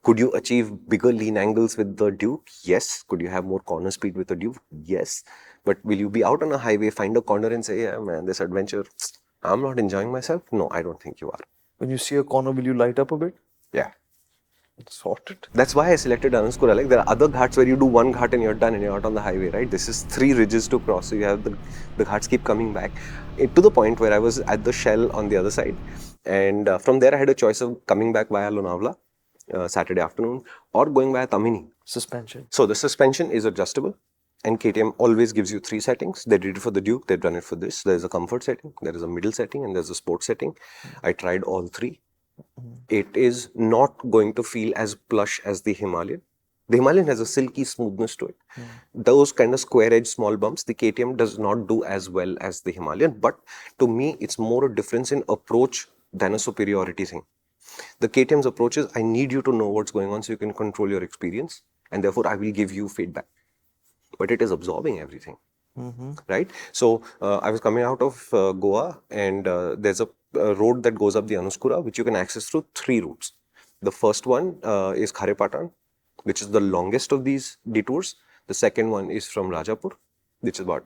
Could you achieve bigger lean angles with the Duke? Yes. Could you have more corner speed with the Duke? Yes. But will you be out on a highway, find a corner and say, yeah, man, this adventure, I'm not enjoying myself? No, I don't think you are. When you see a corner, will you light up a bit? Yeah. Sorted. That's why I selected Anuskura. Like, there are other ghats where you do one ghat and you're done and you're out on the highway, right? This is 3 ridges to cross, so you have the ghats keep coming back. To the point where I was at the Shell on the other side, and from there I had a choice of coming back via Lonavala Saturday afternoon or going via Tamini. Suspension. So the suspension is adjustable, and KTM always gives you 3 settings. They did it for the Duke, they've done it for this. There's a comfort setting, there is a middle setting, and there's a sport setting. I tried all 3. It is not going to feel as plush as the Himalayan. The Himalayan has a silky smoothness to it. Those kind of square edge small bumps, the KTM does not do as well as the Himalayan. But to me, it's more a difference in approach than a superiority thing. The KTM's approach is, I need you to know what's going on so you can control your experience, and therefore I will give you feedback. But it is absorbing everything. Right? So I was coming out of Goa, and there's a road that goes up the Anuskura, which you can access through 3 routes. The first one is Kharepatan, which is the longest of these detours. The second one is from Rajapur, which is about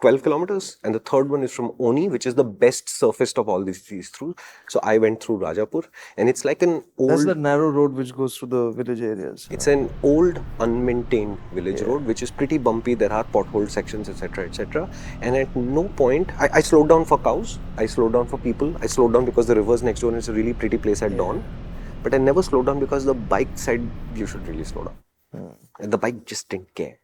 12 kilometers, and the third one is from Oni, which is the best surfaced of all these through. So I went through Rajapur, and it's like an old... That's the narrow road which goes through the village areas. It's an old, unmaintained village road, which is pretty bumpy. There are pothole sections, etc., etc. And at no point, I slowed down for cows, I slowed down for people, I slowed down because the river's next door and it's a really pretty place at dawn. But I never slowed down because the bike said, you should really slow down. And the bike just didn't care.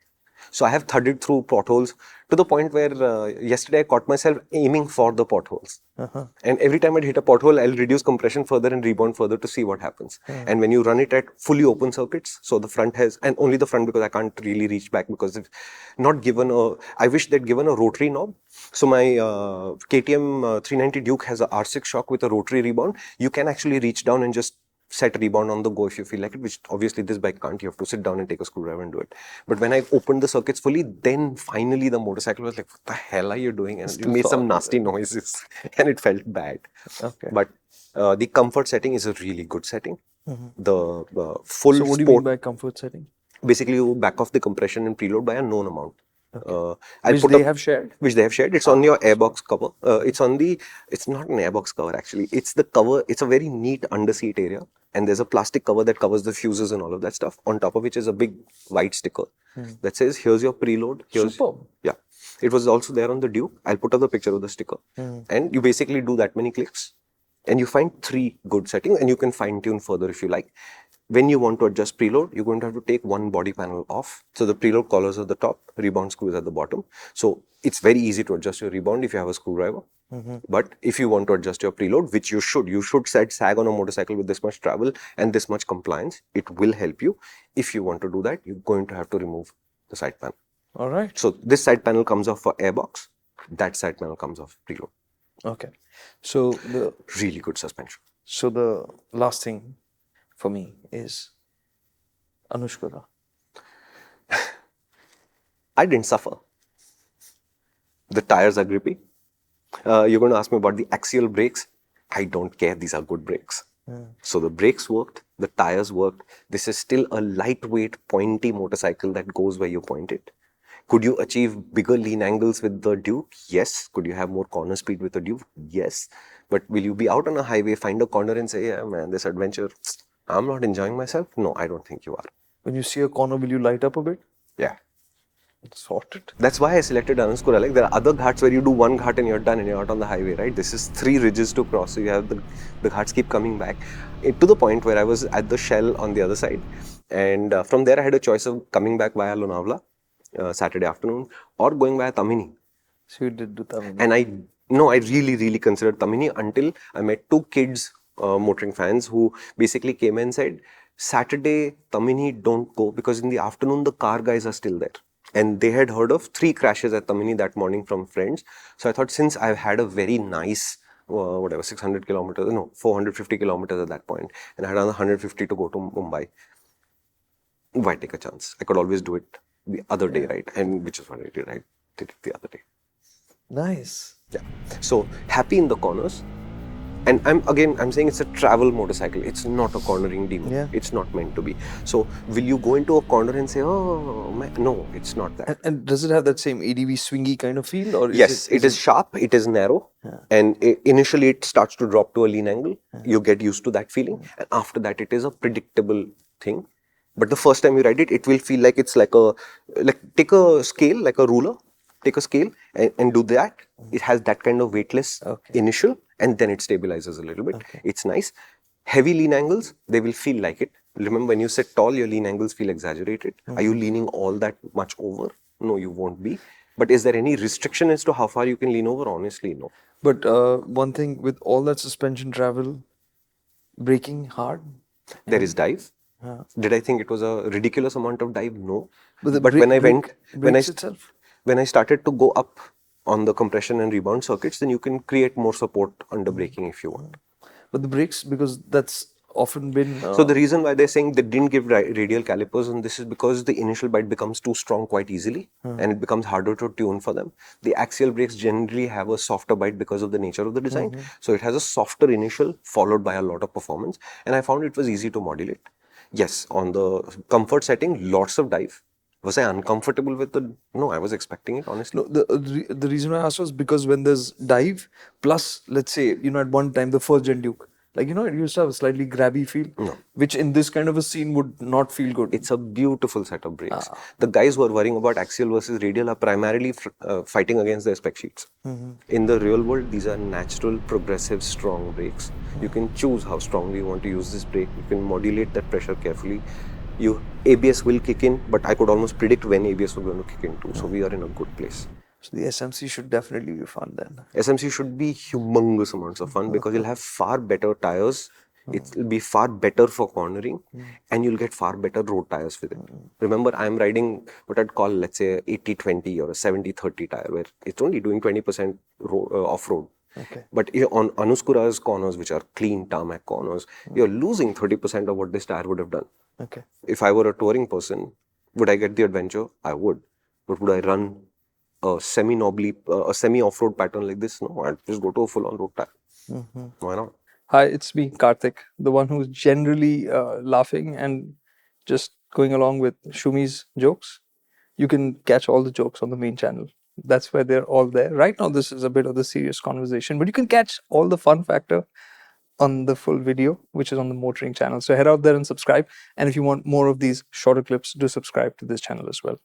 So I have thudded through potholes to the point where yesterday I caught myself aiming for the potholes. And every time I'd hit a pothole, I'll reduce compression further and rebound further to see what happens. And when you run it at fully open circuits, so the front has, and only the front because I can't really reach back because it's not given a, I wish they'd given a rotary knob. So my KTM 390 Duke has a R6 shock with a rotary rebound. You can actually reach down and just set rebound on the go if you feel like it, which obviously this bike can't. You have to sit down and take a screwdriver and do it. But when I opened the circuits fully, then finally the motorcycle was like, what the hell are you doing? And it made some nasty noises and it felt bad. Okay. But the comfort setting is a really good setting. The full So what do you mean by comfort setting? Basically, you back off the compression and preload by a known amount. Which they have shared? Which they have shared. It's on your airbox cover. It's not an airbox cover actually. It's the cover. It's a very neat underseat area. And there's a plastic cover that covers the fuses and all of that stuff. On top of which is a big white sticker that says, here's your preload. Superb. Yeah. It was also there on the Duke. I'll put up the picture of the sticker. And you basically do that many clicks. And you find 3 good settings. And you can fine tune further if you like. When you want to adjust preload, you're going to have to take one body panel off. So the preload collars at the top, rebound screws at the bottom. So it's very easy to adjust your rebound if you have a screwdriver. But if you want to adjust your preload, which you should set sag on a motorcycle with this much travel and this much compliance. It will help you. If you want to do that, you're going to have to remove the side panel. All right. So this side panel comes off for airbox. That side panel comes off preload. Okay. So the really good suspension. So the last thing for me is Anuskura. I didn't suffer. The tires are grippy. You're going to ask me about the axial brakes. I don't care. These are good brakes. So the brakes worked. The tires worked. This is still a lightweight, pointy motorcycle that goes where you point it. Could you achieve bigger lean angles with the Duke? Yes. Could you have more corner speed with the Duke? Yes. But will you be out on a highway, find a corner and say, yeah, man, this adventure, I'm not enjoying myself? No, I don't think you are. When you see a corner, will you light up a bit? Yeah. Sorted. That's why I selected Anuskura. Like, there are other ghats where you do one ghat and you're done and you're out on the highway, right? This is 3 ridges to cross, so you have the ghats keep coming back. To the point where I was at the Shell on the other side, and from there I had a choice of coming back via Lonavala Saturday afternoon or going via Tamini. So you did do Tamini. And I really considered Tamini until I met 2 kids, MotorInc fans, who basically came and said, Saturday, Tamini, don't go because in the afternoon the car guys are still there. And they had heard of 3 crashes at Tamini that morning from friends. So I thought, since I've had a very nice, 600 kilometers, no, 450 kilometers at that point, and I had another 150 to go to Mumbai, why take a chance? I could always do it the other day, right? And which is what I did. I did it the other day. Nice. Yeah. So happy in the corners, And I'm saying it's a travel motorcycle. It's not a cornering demon. Yeah. It's not meant to be. So will you go into a corner and say, oh, man? No, it's not that. And does it have that same ADV swingy kind of feel, or Yes, it is sharp, it is narrow, Yeah. and initially it starts to drop to a lean angle. You get used to that feeling, and after that it is a predictable thing. But the first time you ride it, it will feel like it's like take a scale, like a ruler, take a scale and do that. It has that kind of weightless Okay. initial, and then it stabilizes a little bit. Okay. It's nice. Heavy lean angles, they will feel like it. Remember, when you sit tall, your lean angles feel exaggerated. Are you leaning all that much over? No, you won't be. But is there any restriction as to how far you can lean over? Honestly, no. But one thing with all that suspension travel, braking hard. There is dive. Yeah. Did I think it was a ridiculous amount of dive? No. But the when I went, brakes itself. when I started to go up on the compression and rebound circuits, then you can create more support under braking if you want. But the brakes, because that's often been. So the reason why they're saying they didn't give radial calipers on this is because the initial bite becomes too strong quite easily, and it becomes harder to tune for them. The axial brakes generally have a softer bite because of the nature of the design. So it has a softer initial followed by a lot of performance, and I found it was easy to modulate. Yes, on the comfort setting, lots of dive. Was I uncomfortable with the? No, I was expecting it, honestly. No, the reason I asked was because when there's dive, plus let's say at one time the first Gen Duke, it used to have a slightly grabby feel, which in this kind of a scene would not feel good. It's a beautiful set of brakes. The guys who are worrying about axial versus radial are primarily fighting against their spec sheets. In the real world, these are natural, progressive, strong brakes. You can choose how strongly you want to use this brake. You can modulate that pressure carefully. ABS will kick in, but I could almost predict when ABS was going to kick in too. So we are in a good place. So the SMC should definitely be fun then. SMC should be humongous amounts of fun because you'll have far better tires. It will be far better for cornering, and you'll get far better road tires with it. Remember, I'm riding what I'd call, let's say, 80-20 or a 70-30 tire, where it's only doing 20% off-road. Okay. But on Anuskura's corners, which are clean tarmac corners, you're losing 30% of what this tire would have done. Okay. If I were a touring person, would I get the adventure? I would. But would I run a semi-knobbly, a semi-off-road pattern like this? No, I'd just go to a full-on road tire. Why not? Hi, it's me, Karthik, the one who's generally laughing and just going along with Shumi's jokes. You can catch all the jokes on the main channel. That's where they're all there. Right now, this is a bit of the serious conversation, but you can catch all the fun factor on the full video, which is on the MotorInc channel. So head out there and subscribe. And if you want more of these shorter clips, do subscribe to this channel as well.